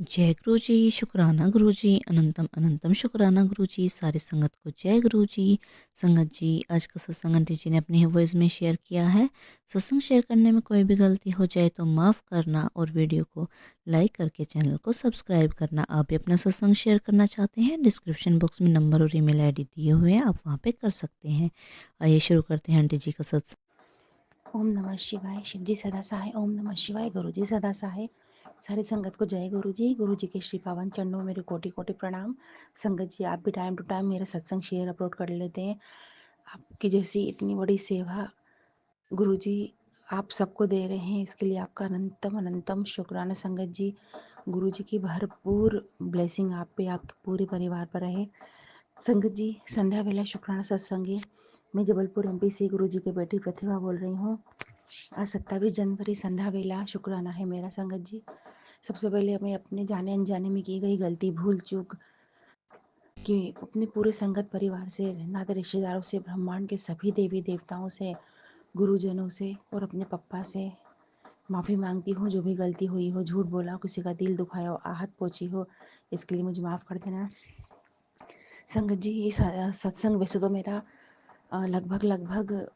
जय गुरु जी, शुक्राना गुरु जी, अनंतम अनंतम शुक्राना गुरु जी, सारी संगत को जय गुरु जी। संगत जी, आज का सत्संग आंटी जी ने अपने वॉइस में शेयर किया है। सत्संग शेयर करने में कोई भी गलती हो जाए तो माफ़ करना और वीडियो को लाइक करके चैनल को सब्सक्राइब करना। आप भी अपना सत्संग शेयर करना चाहते हैं, डिस्क्रिप्शन बॉक्स में नंबर और ईमेल आईडी दिए हुए हैं, आप वहाँ पे कर सकते हैं। आइए शुरू करते हैं आंटी जी का सत्संग। ओम नमः शिवाय। शिव जी सदा सहाय। ओम नमः शिवाय। गुरु जी सदा सहाय। सारी संगत को जय गुरु जी। गुरु जी के श्री पावन चरणों में मेरे कोटि कोटि प्रणाम। संगत जी, आप भी टाइम टू टाइम मेरा सत्संग शेयर अपलोड कर लेते हैं। आपकी जैसी इतनी बड़ी सेवा गुरु जी आप सबको दे रहे हैं, इसके लिए आपका अनंतम अनंतम शुक्राना। संगत जी, गुरु जी की भरपूर ब्लेसिंग आप पे, आपके पूरे परिवार पर रहे। संगत जी, संध्या वेला शुक्राना सत्संगी। मैं जबलपुर एमपी से गुरु जी की बेटी प्रतिभा बोल रही हूँ। आज 27 जनवरी संध्या वेला शुक्राना है मेरा। संगत जी, सबसे पहले मैं अपने जाने अनजाने में की गई गलती, भूल चूक कि अपने पूरे संगत परिवार से, नाते रिश्तेदारों से, ब्रह्मांड के सभी देवी देवताओं से, गुरुजनों से और अपने पप्पा से माफ़ी मांगती हूँ। जो भी गलती हुई हो, झूठ बोला, किसी का दिल दुखाया हो, आहत पहुँची हो, इसके लिए मुझे माफ़ कर देना। संगत जी, ये सत्संग वैसे तो मेरा लगभग लगभग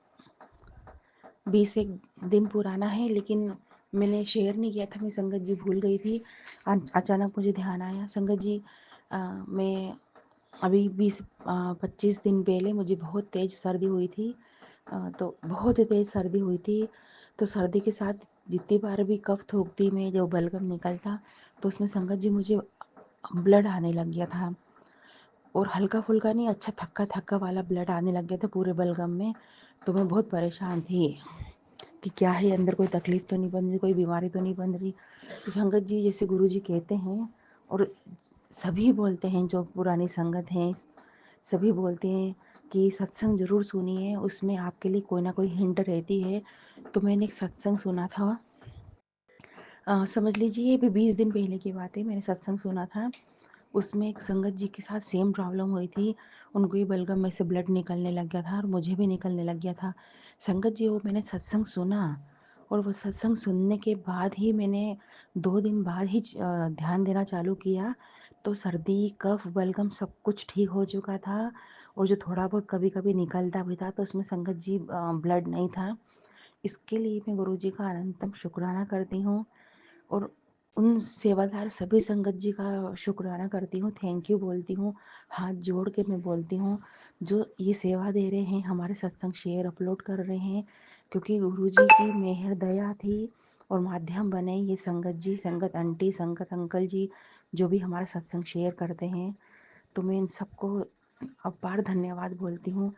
20 एक दिन पुराना है, लेकिन मैंने शेयर नहीं किया था। मैं संगत जी भूल गई थी। अचानक मुझे ध्यान आया। संगत जी, मैं अभी 20-25 दिन पहले मुझे बहुत तेज़ सर्दी हुई थी। तो बहुत ही तेज़ सर्दी हुई थी। तो सर्दी के साथ जितनी बार भी कफ थूकती मैं, जो बलगम निकलता, तो उसमें संगत जी मुझे ब्लड आने लग गया था। और हल्का फुल्का नहीं, अच्छा थक्का थक्का वाला ब्लड आने लग गया था पूरे बलगम में। तो मैं बहुत परेशान थी कि क्या है, अंदर कोई तकलीफ़ तो नहीं बन रही, कोई बीमारी तो नहीं बन रही। तो संगत जी, जैसे गुरु जी कहते हैं और सभी बोलते हैं, जो पुरानी संगत हैं सभी बोलते हैं कि सत्संग ज़रूर सुनिए, उसमें आपके लिए कोई ना कोई हिंट रहती है। तो मैंने एक सत्संग सुना था। समझ लीजिए ये भी 20 दिन पहले की बात है। मैंने सत्संग सुना था, उसमें एक संगत जी के साथ सेम प्रॉब्लम हुई थी। उनको भी बलगम में से ब्लड निकलने लग गया था और मुझे भी निकलने लग गया था। संगत जी, वो मैंने सत्संग सुना और वो सत्संग सुनने के बाद ही मैंने 2 दिन बाद ही ध्यान देना चालू किया। तो सर्दी, कफ, बलगम सब कुछ ठीक हो चुका था। और जो थोड़ा बहुत कभी-कभी निकलता भी था, तो उसमें संगत जी ब्लड नहीं था। इसके लिए मैं गुरु जी का अनंतम शुक्राना करती हूँ और उन सेवादार सभी संगत जी का शुक्राना करती हूँ, थैंक यू बोलती हूँ। हाथ जोड़ के मैं बोलती हूँ, जो ये सेवा दे रहे हैं, हमारे सत्संग शेयर अपलोड कर रहे हैं, क्योंकि गुरु जी की मेहर दया थी और माध्यम बने ये संगत जी, संगत आंटी, संगत अंकल जी, जो भी हमारा सत्संग शेयर करते हैं। तो मैं इन सबको अपार धन्यवाद बोलती हूँ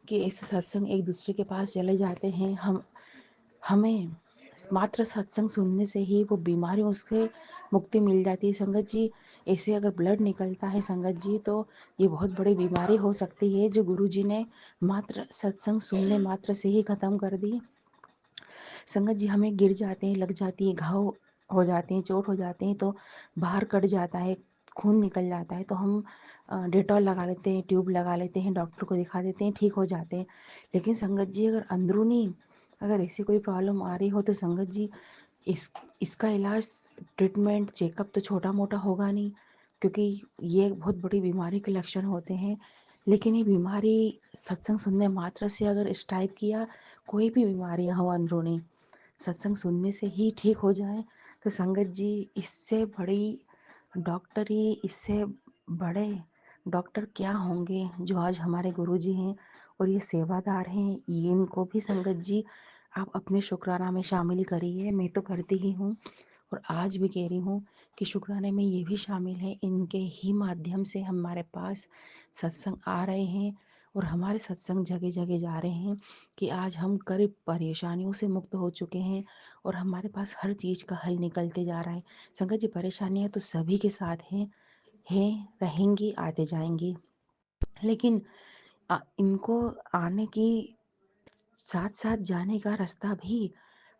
कि ऐसे सत्संग एक दूसरे के पास चले जाते हैं। हमें मात्र सत्संग सुनने से ही वो बीमारियों से मुक्ति मिल जाती है। संगत जी, ऐसे अगर ब्लड निकलता है संगत जी, तो ये बहुत बड़ी बीमारी हो सकती है, जो गुरु जी ने मात्र सत्संग सुनने मात्र से ही ख़त्म कर दी। संगत जी, हमें गिर जाते हैं, लग जाती है, घाव हो जाते हैं, चोट हो जाते हैं, तो बाहर कट जाता है, खून निकल जाता है, तो हम डेटॉल लगा लेते हैं, ट्यूब लगा लेते हैं, डॉक्टर को दिखा देते हैं, ठीक हो जाते हैं। लेकिन संगत जी, अगर अंदरूनी अगर ऐसी कोई प्रॉब्लम आ रही हो, तो संगत जी, इस इसका इलाज, ट्रीटमेंट, चेकअप तो छोटा मोटा होगा नहीं, क्योंकि ये बहुत बड़ी बीमारी के लक्षण होते हैं। लेकिन ये बीमारी सत्संग सुनने मात्र से अगर इस टाइप की या कोई भी बीमारी हो अंदरूनी, सत्संग सुनने से ही ठीक हो जाए, तो संगत जी, इससे बड़ी डॉक्टरी, इससे बड़े डॉक्टर क्या होंगे, जो आज हमारे गुरु जी हैं और ये सेवादार हैं। ये इनको भी संगत जी आप अपने शुक्राना में शामिल करिए। मैं तो करती ही हूँ और आज भी कह रही हूँ कि शुक्राने में ये भी शामिल है। इनके ही माध्यम से हमारे पास सत्संग आ रहे हैं और हमारे सत्संग जगह जगह जा रहे हैं कि आज हम करीब परेशानियों से मुक्त हो चुके हैं और हमारे पास हर चीज़ का हल निकलते जा रहा है। संगत जी, परेशानियाँ तो सभी के साथ हैं, रहेंगी, आते जाएंगी, लेकिन इनको आने की साथ साथ जाने का रास्ता भी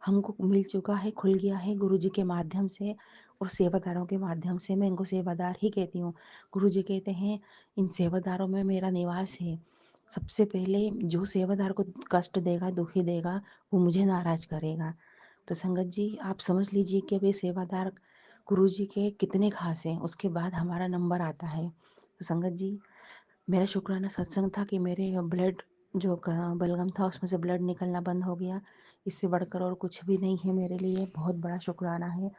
हमको मिल चुका है, खुल गया है गुरु जी के माध्यम से और सेवादारों के माध्यम से। मैं इनको सेवादार ही कहती हूँ। गुरु जी कहते हैं, इन सेवादारों में मेरा निवास है। सबसे पहले जो सेवादार को कष्ट देगा, दुखी देगा, वो मुझे नाराज करेगा। तो संगत जी, आप समझ लीजिए कि अब ये सेवादार गुरुजी के कितने ख़ास हैं, उसके बाद हमारा नंबर आता है। तो संगत जी, मेरा शुक्राना सत्संग था कि मेरे ब्लड जो बलगम था उसमें से ब्लड निकलना बंद हो गया। इससे बढ़कर और कुछ भी नहीं है मेरे लिए, बहुत बड़ा शुक्राना है।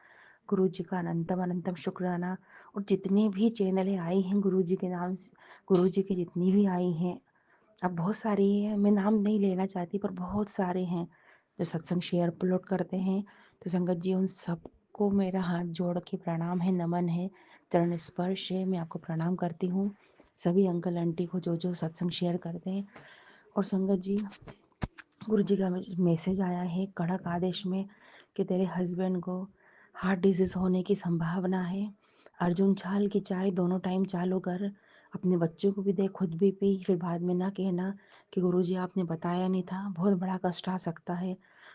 गुरुजी का अनंतम अनंतम शुक्राना। और जितनी भी चैनलें आई हैं गुरुजी के नाम से, गुरुजी की जितनी भी आई हैं, अब बहुत सारी हैं, मैं नाम नहीं लेना चाहती पर बहुत सारे हैं जो सत्संग शेयर अपलोड करते हैं। तो संगत जी, उन सबको मेरा हाथ जोड़ के प्रणाम है, नमन है, चरण स्पर्श है, मैं आपको प्रणाम करती हूँ। सभी अंकल आंटी को जो जो सत्संग शेयर करते हैं। और संगत जी, गुरु जी का मैसेज आया है कड़क आदेश में कि तेरे हस्बैंड को हार्ट डिजीज होने की संभावना है। अर्जुन छाल की चाय दोनों टाइम चालू कर, अपने बच्चों को भी दे, खुद भी पी, फिर बाद में ना कहना कि गुरु जी आपने बताया नहीं था, बहुत बड़ा कष्ट आ सकता है।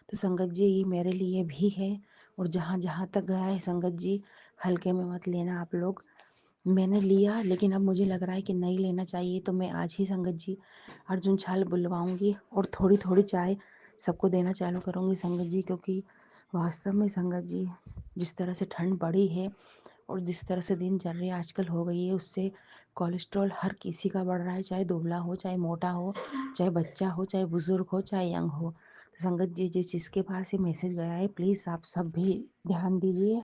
तो संगत जी, ये मेरे लिए भी है। और जहाँ जहाँ तक गया है संगत जी, हल्के में मत लेना आप लोग। मैंने लिया लेकिन अब मुझे लग रहा है कि नहीं लेना चाहिए, तो मैं आज ही संगत जी अर्जुन छाल बुलवाऊंगी और थोड़ी थोड़ी चाय सबको देना चालू करूंगी संगत जी। क्योंकि वास्तव में संगत जी, जिस तरह से ठंड बढ़ी है और जिस तरह से दिनचर्या आजकल हो गई है, उससे कोलेस्ट्रॉल हर किसी का बढ़ रहा है, चाहे दुबला हो, चाहे मोटा हो, चाहे बच्चा हो, चाहे बुजुर्ग हो, चाहे यंग हो। तो संगत जी, जिस जिसके पास ये मैसेज गया है, प्लीज़ आप सब भी ध्यान दीजिए।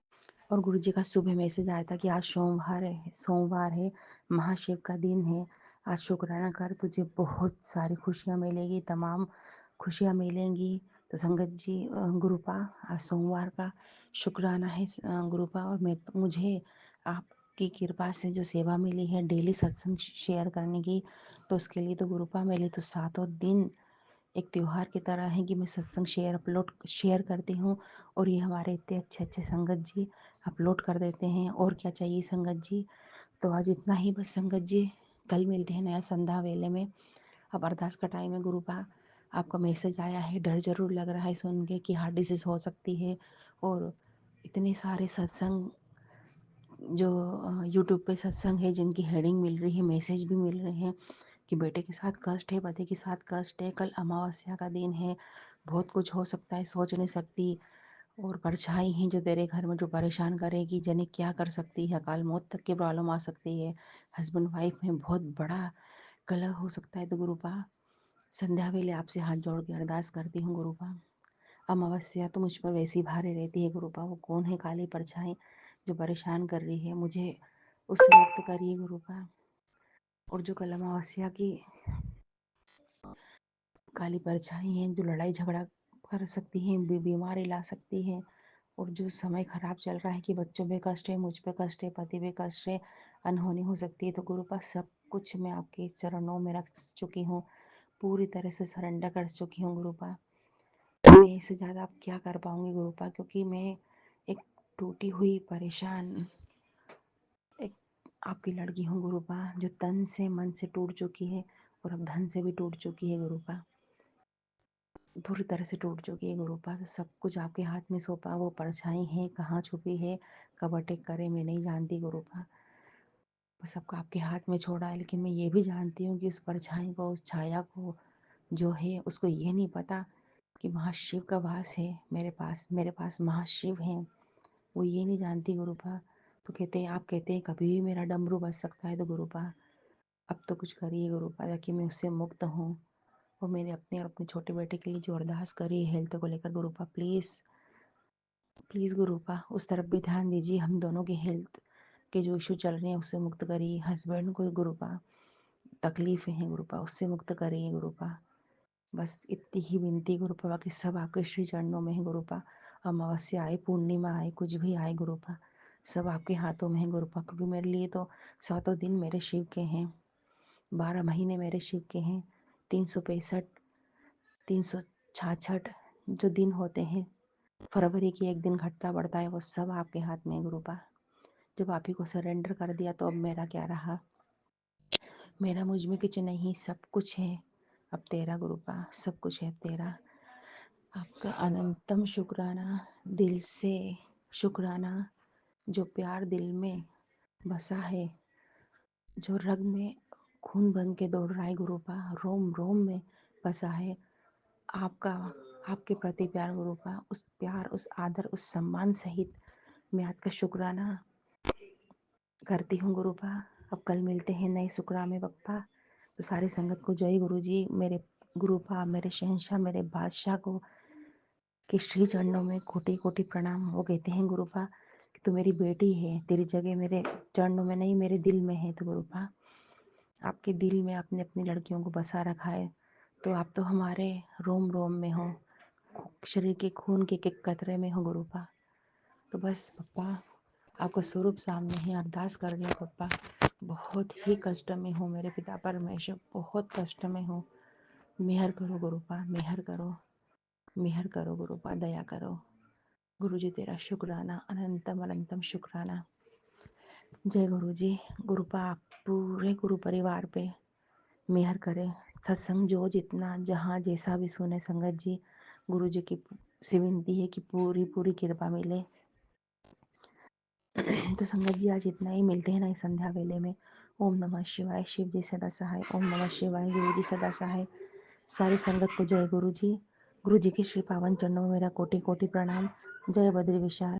और गुरु जी का सुबह मैसेज आया था कि आज सोमवार है, महाशिव का दिन है, आज शुक्राना कर, तुझे बहुत सारी खुशियाँ मिलेगी, तमाम खुशियाँ मिलेंगी। तो संगत जी, गुरुपा, आज सोमवार का शुक्राना है गुरुपा। और मुझे आपकी कृपा से जो सेवा मिली है डेली सत्संग शेयर करने की, तो उसके लिए तो गुरुपा, मेरे लिए तो सातों दिन एक त्योहार की तरह है कि मैं सत्संग शेयर करती हूँ। और ये हमारे इतने अच्छे अच्छे संगत जी अपलोड कर देते हैं, और क्या चाहिए संगत जी। तो आज इतना ही बस संगत जी, कल मिलते हैं नया संध्या वेले में। अब अरदास का टाइम है गुरुपा। आपका मैसेज आया है, डर जरूर लग रहा है सुन के कि हार्ट डिसीज़ हो सकती है। और इतने सारे सत्संग जो यूट्यूब पे सत्संग है जिनकी हेडिंग मिल रही है, मैसेज भी मिल रहे हैं कि बेटे के साथ कष्ट है, पति के साथ कष्ट है, कल अमावस्या का दिन है, बहुत कुछ हो सकता है, सोच नहीं सकती। और परछाई हैं जो तेरे घर में जो परेशान करेगी, जाने क्या कर सकती है, अकाल मौत तक की प्रॉब्लम आ सकती है, हस्बैंड वाइफ में बहुत बड़ा कलह हो सकता है। तो गुरुपा, संध्या वेले आपसे हाथ जोड़ के अरदास करती हूँ गुरुपा। अमावस्या तो मुझ पर वैसी भारी रहती है गुरुपा, वो कौन है काली परछाई जो परेशान कर रही है मुझे, उससे मुक्त करिए गुरुपा। और जो कल अमावस्या की काली परछाई हैं जो लड़ाई झगड़ा कर सकती हैं, बीमारी ला सकती हैं, और जो समय खराब चल रहा है कि बच्चों पे कष्ट है, मुझ पे कष्ट है, पति पे कष्ट है, अनहोनी हो सकती है, तो गुरुपा सब कुछ मैं आपके चरणों में रख चुकी हूँ, पूरी तरह से सरेंडर कर चुकी हूँ गुरुपा। मैं इससे ज़्यादा आप क्या कर पाऊँगी गुरुपा, क्योंकि मैं एक टूटी हुई परेशान एक आपकी लड़की हूँ गुरुपा, जो तन से मन से टूट चुकी है और अब धन से भी टूट चुकी है गुरुपा, पूरी तरह से टूट चुकी है गुरुपा। तो सब कुछ आपके हाथ में सौंपा, वो परछाई है कहाँ छुपी है, कब अटैक करे, मैं नहीं जानती गुरुपा, बस सबको आपके हाथ में छोड़ा है। लेकिन मैं ये भी जानती हूँ कि उस परछाई को, उस छाया को जो है, उसको ये नहीं पता कि महाशिव का वास है मेरे पास महाशिव हैं, वो ये नहीं जानती गुरुपा। तो कहते हैं, आप कहते हैं कभी भी मेरा डमरू बज सकता है, तो गुरुपा अब तो कुछ करिए गुरुपा, ताकि मैं उससे मुक्त हूँ। और मैंने अपने और अपने छोटे बेटे के लिए जो अरदास करी है हेल्थ को लेकर गुरुपा, प्लीज़ प्लीज़ गुरुपा उस तरफ भी ध्यान दीजिए, हम दोनों के हेल्थ के जो इशू चल रहे हैं उससे मुक्त करिए, हस्बैंड को गुरुपा तकलीफ़ें हैं गुरुपा, उससे मुक्त करिए गुरुपा। बस इतनी ही विनती गुरुपा, बाकी सब आपके श्री चरणों में है गुरुपा। अमावस्या आए, पूर्णिमा आए, कुछ भी आए गुरुपा, सब आपके हाथों में है गुरुपा। क्योंकि मेरे लिए तो सातों दिन मेरे शिव के हैं, 12 महीने मेरे शिव के हैं, 365 366 जो दिन होते हैं, फरवरी की एक दिन घटता बढ़ता है, वो सब आपके हाथ में है गुरुपा। जब आप ही को सरेंडर कर दिया तो अब मेरा क्या रहा, मेरा मुझ में कुछ नहीं, सब कुछ है अब तेरा गुरुपा, सब कुछ है तेरा। आपका अनंतम शुक्राना, दिल से शुक्राना। जो प्यार दिल में बसा है, जो रग में खून बन के दौड़ रहा है गुरुपा, रोम रोम में बसा है आपका, आपके प्रति प्यार गुरुपा, उस प्यार, उस आदर, उस सम्मान सहित मैं आज का शुक्राना करती हूँ गुरुपा। अब कल मिलते हैं नए शुक्रा में पप्पा। तो सारी संगत को जय गुरु जी। मेरे गुरुपा, मेरे शहंशाह, मेरे बादशाह को के श्री चरणों में कोटि कोटि प्रणाम। वो कहते हैं गुरुपा कि तू मेरी बेटी है, तेरी जगह मेरे चरणों में नहीं मेरे दिल में है। तो गुरुपा आपके दिल में आपने अपनी लड़कियों को बसा रखा है, तो आप तो हमारे रोम रोम में हो, शरीर के खून के एक एक कतरे में हो गुरुपा। तो बस पप्पा आपका स्वरूप सामने है, अरदास कर रही हूँ पप्पा। बहुत ही कष्ट में हूँ मेरे पिता परमेश्वर, बहुत कष्ट में हूँ। मेहर करो गुरुपा, मेहर करो, मेहर करो गुरुपा, दया करो। गुरु जी तेरा शुक्राना, अनंतम अनंतम शुक्राना। जय गुरु जी। गुरुपा आप पूरे गुरु परिवार पे मेहर करे। सत्संग जो जितना जहाँ जैसा भी सुने संगत जी, गुरु जी की से विनती है कि पूरी पूरी कृपा मिले। तो संगत जी आज इतना ही, मिलते हैं ना इस संध्या वेले में। ओम नमः शिवाय। शिव जी सदा सहाय। ओम नमः शिवाय। गुरु जी सदा सहाय। सारी संगत को जय गुरु जी। गुरु जी के श्री पावन चरणों में मेरा कोटि कोटि प्रणाम। जय बद्री विशाल।